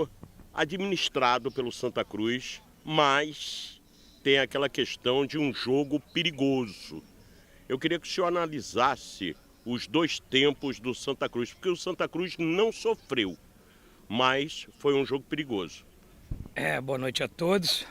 jogo administrado pelo Santa Cruz, mas tem aquela questão de um jogo perigoso. Eu queria que o senhor analisasse os dois tempos do Santa Cruz, porque o Santa Cruz não sofreu, mas foi um jogo perigoso. Boa noite a todos.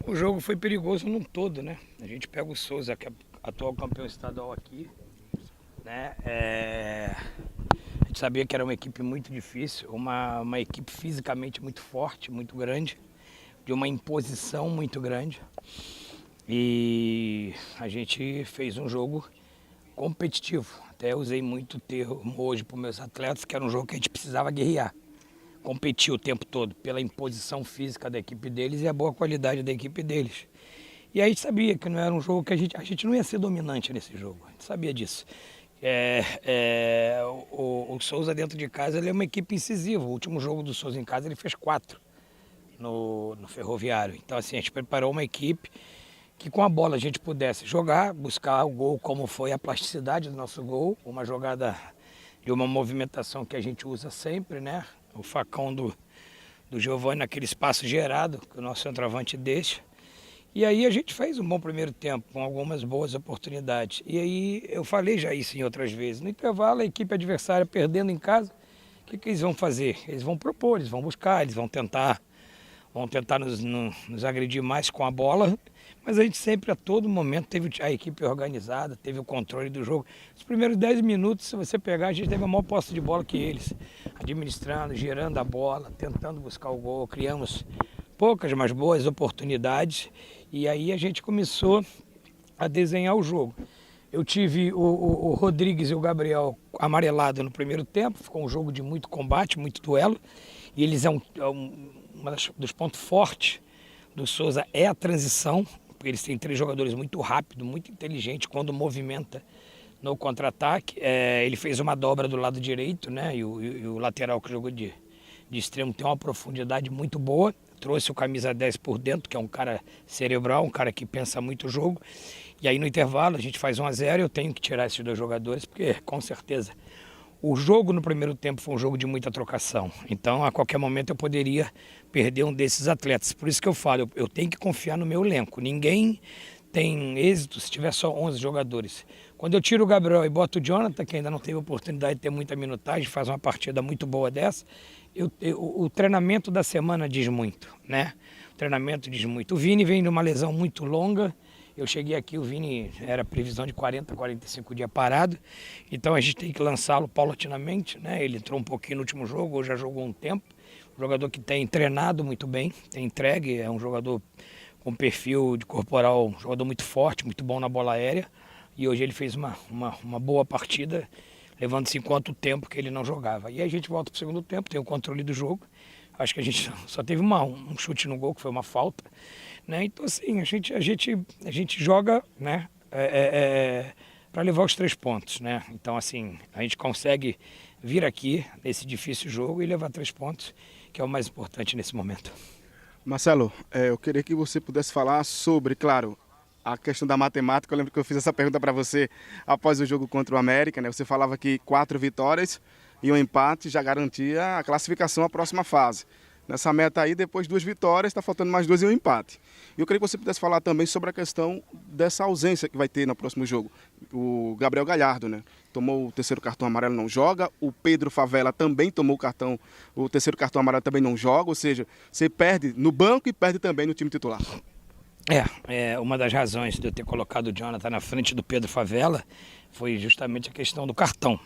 O jogo foi perigoso num todo, né? A gente pega o Souza, que é atual campeão estadual aqui, né? A gente sabia que era uma equipe muito difícil, uma equipe fisicamente muito forte, muito grande, de uma imposição muito grande. E a gente fez um jogo competitivo. Até usei muito termo hoje para os meus atletas, que era um jogo que a gente precisava guerrear. Competir o tempo todo pela imposição física da equipe deles e a boa qualidade da equipe deles. E a gente sabia que não era um jogo que a gente não ia ser dominante nesse jogo, a gente sabia disso. O Souza dentro de casa ele é uma equipe incisiva. O último jogo do Souza em casa ele fez 4 no Ferroviário. Então assim, a gente preparou uma equipe que com a bola a gente pudesse jogar, buscar o gol como foi a plasticidade do nosso gol, uma jogada de uma movimentação que a gente usa sempre, né? O facão do Giovani naquele espaço gerado que o nosso centroavante deixa. E aí a gente fez um bom primeiro tempo, com algumas boas oportunidades. E aí eu falei já isso em outras vezes. No intervalo, a equipe adversária perdendo em casa, o que eles vão fazer? Eles vão propor, eles vão buscar, eles vão tentar nos agredir mais com a bola. Mas a gente sempre, a todo momento, teve a equipe organizada, teve o controle do jogo. Os primeiros 10 minutos, se você pegar, a gente teve a maior posse de bola que eles. Administrando, girando a bola, tentando buscar o gol. Criamos poucas, mas boas oportunidades. E aí a gente começou a desenhar o jogo. Eu tive o Rodrigues e o Gabriel amarelado no primeiro tempo. Ficou um jogo de muito combate, muito duelo. E eles um dos pontos fortes do Souza é a transição. Porque eles têm 3 jogadores muito rápidos, muito inteligentes quando movimenta no contra-ataque. Ele fez uma dobra do lado direito, né? E o lateral que jogou de extremo tem uma profundidade muito boa. Trouxe o camisa 10 por dentro, que é um cara cerebral, um cara que pensa muito o jogo. E aí no intervalo a gente faz 1-0, eu tenho que tirar esses 2 jogadores, porque com certeza o jogo no primeiro tempo foi um jogo de muita trocação. Então a qualquer momento eu poderia perder um desses atletas. Por isso que eu falo, eu tenho que confiar no meu elenco. Ninguém tem êxito se tiver só 11 jogadores. Quando eu tiro o Gabriel e boto o Jonathan, que ainda não teve oportunidade de ter muita minutagem, faz uma partida muito boa dessa, o treinamento da semana diz muito, né? O treinamento diz muito. O Vini vem de uma lesão muito longa. Eu cheguei aqui, o Vini era previsão de 40, 45 dias parado. Então a gente tem que lançá-lo paulatinamente, né? Ele entrou um pouquinho no último jogo, hoje já jogou um tempo. Um jogador que tem treinado muito bem, tem entregue, é um jogador com perfil de corporal, um jogador muito forte, muito bom na bola aérea. E hoje ele fez uma boa partida, levando-se em quanto tempo que ele não jogava. E aí a gente volta para o segundo tempo, tem o controle do jogo. Acho que a gente só teve um chute no gol, que foi uma falta. Né? Então assim, a gente joga, né? Para levar os 3 pontos. Né? Então assim, a gente consegue vir aqui nesse difícil jogo e levar 3 pontos, que é o mais importante nesse momento. Marcelo, eu queria que você pudesse falar sobre, claro, a questão da matemática. Eu lembro que eu fiz essa pergunta para você após o jogo contra o América, né? Você falava que 4 vitórias e um empate já garantia a classificação à próxima fase. Nessa meta aí, depois 2 vitórias, está faltando mais 2 e um empate. E eu queria que você pudesse falar também sobre a questão dessa ausência que vai ter no próximo jogo. O Gabriel Galhardo, né? Tomou o 3º cartão amarelo, não joga. O Pedro Favela também tomou o 3º cartão amarelo, também não joga. Ou seja, você perde no banco e perde também no time titular. Uma das razões de eu ter colocado o Jonathan na frente do Pedro Favela foi justamente a questão do cartão.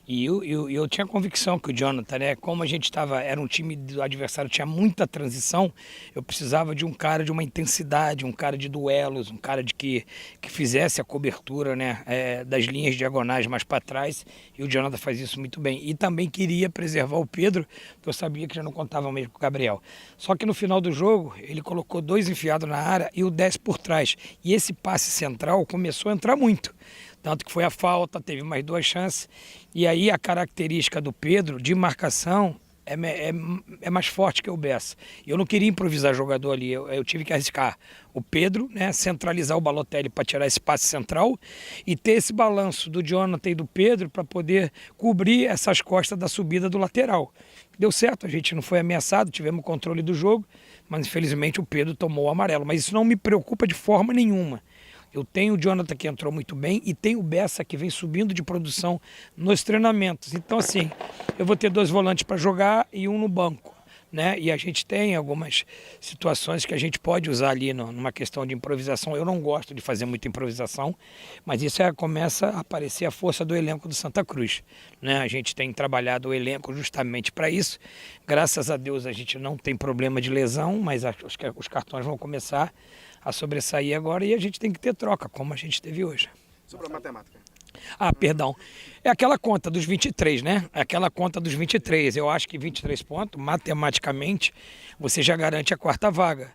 E eu tinha convicção que o Jonathan, né, como a gente estava, era um time do adversário, tinha muita transição, eu precisava de um cara de uma intensidade, um cara de duelos, um cara que fizesse a cobertura, né, das linhas diagonais mais para trás, e o Jonathan faz isso muito bem. E também queria preservar o Pedro, porque eu sabia que já não contava mesmo com o Gabriel. Só que no final do jogo, ele colocou 2 enfiados na área e o 10 por trás. E esse passe central começou a entrar muito. Tanto que foi a falta, teve mais 2 chances. E aí a característica do Pedro de marcação é mais forte que o Bessa. Eu não queria improvisar jogador ali, eu tive que arriscar o Pedro, né, centralizar o Balotelli para tirar esse passe central e ter esse balanço do Jonathan e do Pedro para poder cobrir essas costas da subida do lateral. Deu certo, a gente não foi ameaçado, tivemos controle do jogo, mas infelizmente o Pedro tomou o amarelo. Mas isso não me preocupa de forma nenhuma. Eu tenho o Jonathan que entrou muito bem e tenho o Bessa que vem subindo de produção nos treinamentos. Então, assim, eu vou ter 2 volantes para jogar e um no banco, né? E a gente tem algumas situações que a gente pode usar ali numa questão de improvisação. Eu não gosto de fazer muita improvisação, mas isso começa a aparecer a força do elenco do Santa Cruz, né? A gente tem trabalhado o elenco justamente para isso. Graças a Deus a gente não tem problema de lesão, mas os cartões vão começar a sobressair agora e a gente tem que ter troca, como a gente teve hoje. Sobre a matemática. Perdão. É aquela conta dos 23, né? É aquela conta dos 23. Eu acho que 23 pontos, matematicamente, você já garante a 4ª vaga.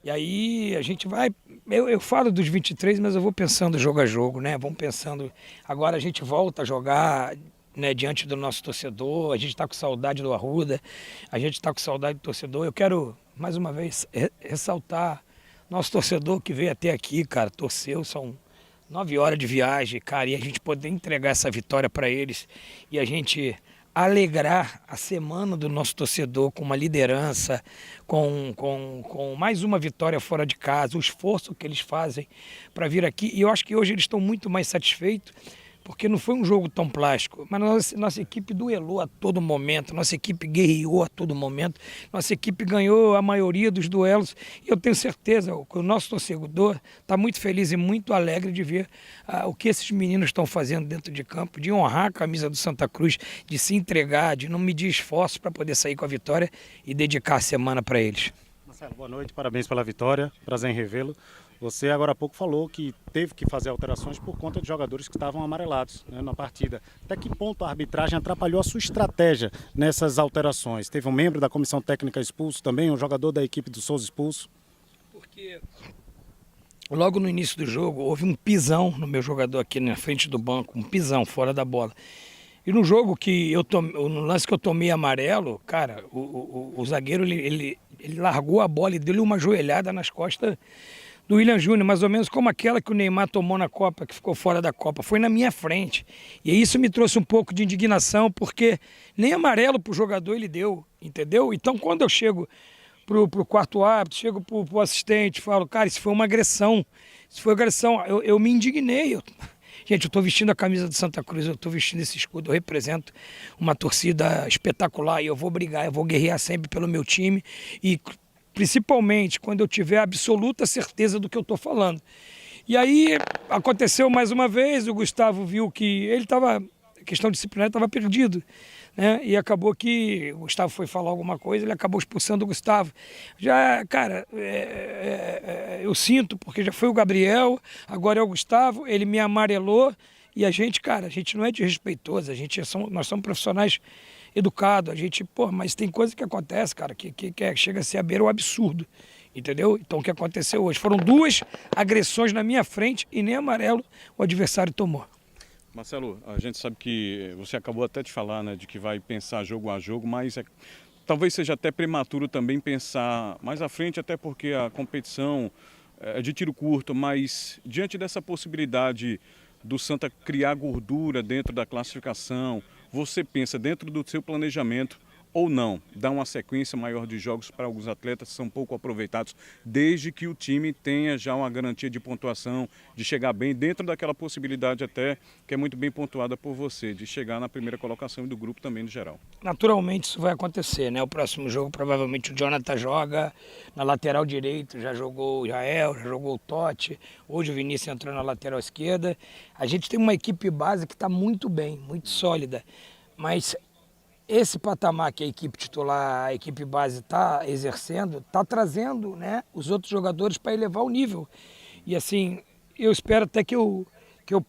E aí a gente vai... Eu falo dos 23, mas eu vou pensando jogo a jogo, né? Vamos pensando... Agora a gente volta a jogar, né, diante do nosso torcedor. A gente está com saudade do Arruda. A gente está com saudade do torcedor. Eu quero, mais uma vez, ressaltar nosso torcedor que veio até aqui, cara, torceu, são 9 horas de viagem, cara, e a gente poder entregar essa vitória para eles e a gente alegrar a semana do nosso torcedor com uma liderança, com mais uma vitória fora de casa, o esforço que eles fazem para vir aqui. E eu acho que hoje eles estão muito mais satisfeitos, porque não foi um jogo tão plástico, mas nossa equipe duelou a todo momento, nossa equipe guerreou a todo momento, nossa equipe ganhou a maioria dos duelos e eu tenho certeza que o nosso torcedor está muito feliz e muito alegre de ver o que esses meninos estão fazendo dentro de campo, de honrar a camisa do Santa Cruz, de se entregar, de não medir esforços para poder sair com a vitória e dedicar a semana para eles. Marcelo, boa noite, parabéns pela vitória, prazer em revê-lo. Você agora há pouco falou que teve que fazer alterações por conta de jogadores que estavam amarelados, né, na partida. Até que ponto a arbitragem atrapalhou a sua estratégia nessas alterações? Teve um membro da comissão técnica expulso também, um jogador da equipe do Souza expulso? Porque logo no início do jogo houve um pisão no meu jogador aqui na frente do banco, um pisão fora da bola. E no jogo que no lance que eu tomei amarelo, cara, o zagueiro ele largou a bola e deu-lhe uma joelhada nas costas do William Júnior, mais ou menos como aquela que o Neymar tomou na Copa, que ficou fora da Copa. Foi na minha frente. E isso me trouxe um pouco de indignação, porque nem amarelo pro jogador ele deu, entendeu? Então, quando eu chego pro 4º árbitro, chego pro assistente, falo, cara, isso foi uma agressão. Isso foi agressão. Eu me indignei. Gente, eu estou vestindo a camisa do Santa Cruz, eu estou vestindo esse escudo, eu represento uma torcida espetacular e eu vou brigar, eu vou guerrear sempre pelo meu time e principalmente quando eu tiver absoluta certeza do que eu estou falando. E aí aconteceu mais uma vez, o Gustavo viu que ele estava, questão disciplinar, estava perdido, né? E acabou que o Gustavo foi falar alguma coisa, ele acabou expulsando o Gustavo. Já, cara, eu sinto, porque já foi o Gabriel, agora é o Gustavo, ele me amarelou e a gente, cara, a gente não é desrespeitoso, nós somos profissionais educado, a gente, mas tem coisa que acontece, cara, que chega a ser a beira o absurdo, entendeu? Então o que aconteceu hoje? Foram 2 agressões na minha frente e nem amarelo o adversário tomou. Marcelo, a gente sabe que você acabou até de falar, né, de que vai pensar jogo a jogo, mas talvez seja até prematuro também pensar mais à frente, até porque a competição é de tiro curto, mas diante dessa possibilidade do Santa criar gordura dentro da classificação, você pensa dentro do seu planejamento ou não, dar uma sequência maior de jogos para alguns atletas que são pouco aproveitados, desde que o time tenha já uma garantia de pontuação, de chegar bem dentro daquela possibilidade até, que é muito bem pontuada por você, de chegar na primeira colocação e do grupo também no geral. Naturalmente isso vai acontecer, né? O próximo jogo provavelmente o Jonathan joga na lateral direito, já jogou o Jael, já jogou o Totti, hoje o Vinícius entrou na lateral esquerda. A gente tem uma equipe base que está muito bem, muito sólida, mas esse patamar que a equipe titular, a equipe base está exercendo, está trazendo, né, os outros jogadores para elevar o nível. E assim, eu espero até que eu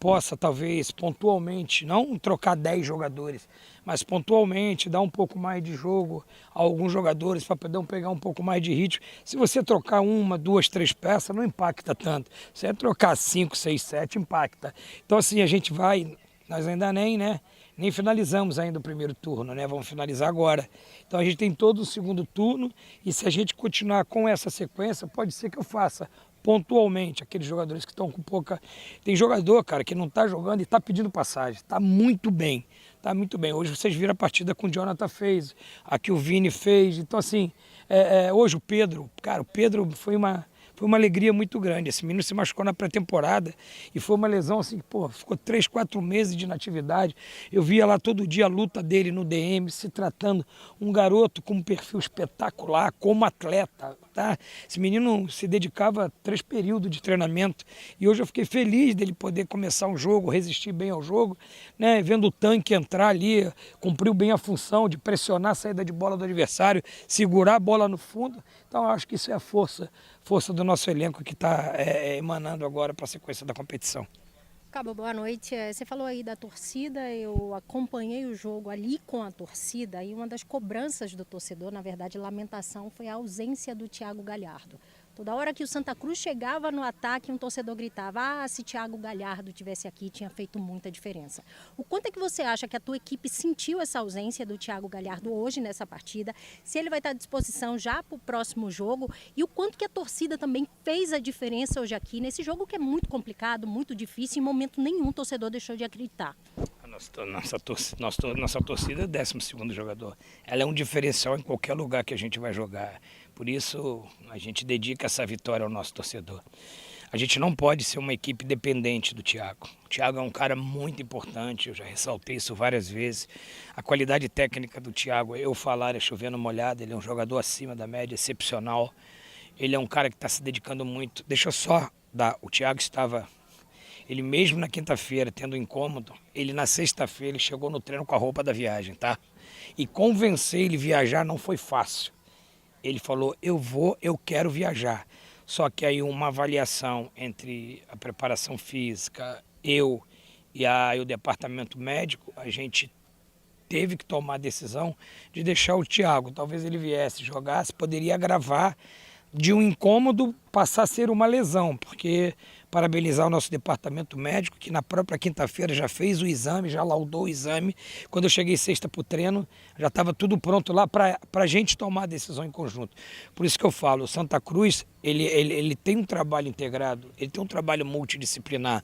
possa, talvez, pontualmente, não trocar 10 jogadores, mas pontualmente dar um pouco mais de jogo a alguns jogadores para poder pegar um pouco mais de ritmo. Se você trocar 1, 2, 3 peças, não impacta tanto. Se você trocar 5, 6, 7, impacta. Então assim, a gente vai, nós ainda nem, né? Nem finalizamos ainda o primeiro turno, né? Vamos finalizar agora. Então a gente tem todo o segundo turno e se a gente continuar com essa sequência, pode ser que eu faça pontualmente aqueles jogadores que estão com pouca... Tem jogador, cara, que não está jogando e está pedindo passagem. Está muito bem, está muito bem. Hoje vocês viram a partida que o Jonathan fez, a que o Vini fez. Então assim, hoje o Pedro, cara, o Pedro foi uma alegria muito grande. Esse menino se machucou na pré-temporada e foi uma lesão assim, pô, ficou 3, 4 meses de inatividade. Eu via lá todo dia a luta dele no DM, se tratando um garoto com um perfil espetacular, como atleta, tá? Esse menino se dedicava a 3 períodos de treinamento e hoje eu fiquei feliz dele poder começar um jogo, resistir bem ao jogo, né? Vendo o Tanque entrar ali, cumpriu bem a função de pressionar a saída de bola do adversário, segurar a bola no fundo. Então eu acho que isso é a força do nosso elenco que está emanando agora para a sequência da competição. Cabo, boa noite. Você falou aí da torcida, eu acompanhei o jogo ali com a torcida e uma das cobranças do torcedor, na verdade, lamentação, foi a ausência do Thiago Galhardo. Toda hora que o Santa Cruz chegava no ataque, um torcedor gritava: se Thiago Galhardo tivesse aqui, tinha feito muita diferença. O quanto é que você acha que a tua equipe sentiu essa ausência do Thiago Galhardo hoje nessa partida? Se ele vai estar à disposição já para o próximo jogo? E o quanto que a torcida também fez a diferença hoje aqui, nesse jogo que é muito complicado, muito difícil, em momento nenhum o torcedor deixou de acreditar. Nossa torcida é o 12º jogador. Ela é um diferencial em qualquer lugar que a gente vai jogar. Por isso, a gente dedica essa vitória ao nosso torcedor. A gente não pode ser uma equipe dependente do Thiago. O Thiago é um cara muito importante, eu já ressaltei isso várias vezes. A qualidade técnica do Thiago, eu falar é chovendo molhado, ele é um jogador acima da média, excepcional. Ele é um cara que está se dedicando muito. Deixa eu só dar, o Thiago estava... Ele mesmo na quinta-feira, tendo incômodo, ele na sexta-feira ele chegou no treino com a roupa da viagem, tá? E convencer ele a viajar não foi fácil. Ele falou, eu quero viajar. Só que aí uma avaliação entre a preparação física, eu e o departamento médico, a gente teve que tomar a decisão de deixar o Thiago. Talvez ele viesse, jogasse, poderia agravar de um incômodo passar a ser uma lesão, porque parabenizar o nosso departamento médico, que na própria quinta-feira já fez o exame, já laudou o exame. Quando eu cheguei sexta para o treino, já estava tudo pronto lá para a gente tomar a decisão em conjunto. Por isso que eu falo, o Santa Cruz, ele tem um trabalho integrado, ele tem um trabalho multidisciplinar.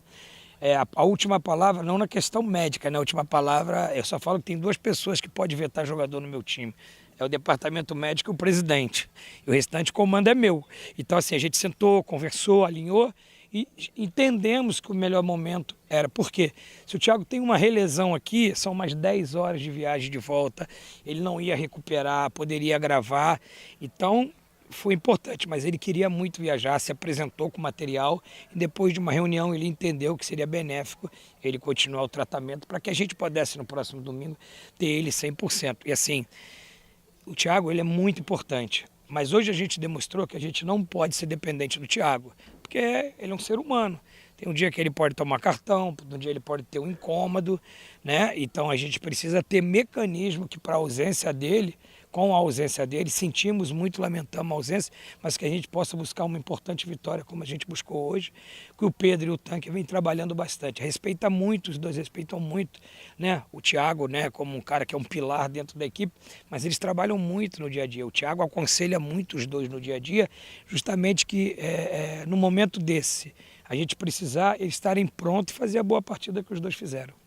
A última palavra, não na questão médica, né? A última palavra, eu só falo que tem 2 pessoas que podem vetar jogador no meu time. É o departamento médico e o presidente. E o restante comando é meu. Então assim, a gente sentou, conversou, alinhou e entendemos que o melhor momento era. Por quê? Se o Thiago tem uma relesão aqui, são mais 10 horas de viagem de volta, ele não ia recuperar, poderia agravar. Então foi importante, mas ele queria muito viajar, se apresentou com material e depois de uma reunião ele entendeu que seria benéfico ele continuar o tratamento para que a gente pudesse no próximo domingo ter ele 100%. E assim, o Thiago ele é muito importante, mas hoje a gente demonstrou que a gente não pode ser dependente do Thiago, porque ele é um ser humano. Tem um dia que ele pode tomar cartão, um dia ele pode ter um incômodo, né? Então a gente precisa ter mecanismo que para a ausência dele, com a ausência dele, sentimos muito, lamentamos a ausência, mas que a gente possa buscar uma importante vitória como a gente buscou hoje, que o Pedro e o Tanque vêm trabalhando bastante. Respeita muito, os dois respeitam muito, né? O Thiago, né, como um cara que é um pilar dentro da equipe, mas eles trabalham muito no dia a dia. O Thiago aconselha muito os dois no dia a dia, justamente que no momento desse, a gente precisar eles estarem prontos e fazer a boa partida que os dois fizeram.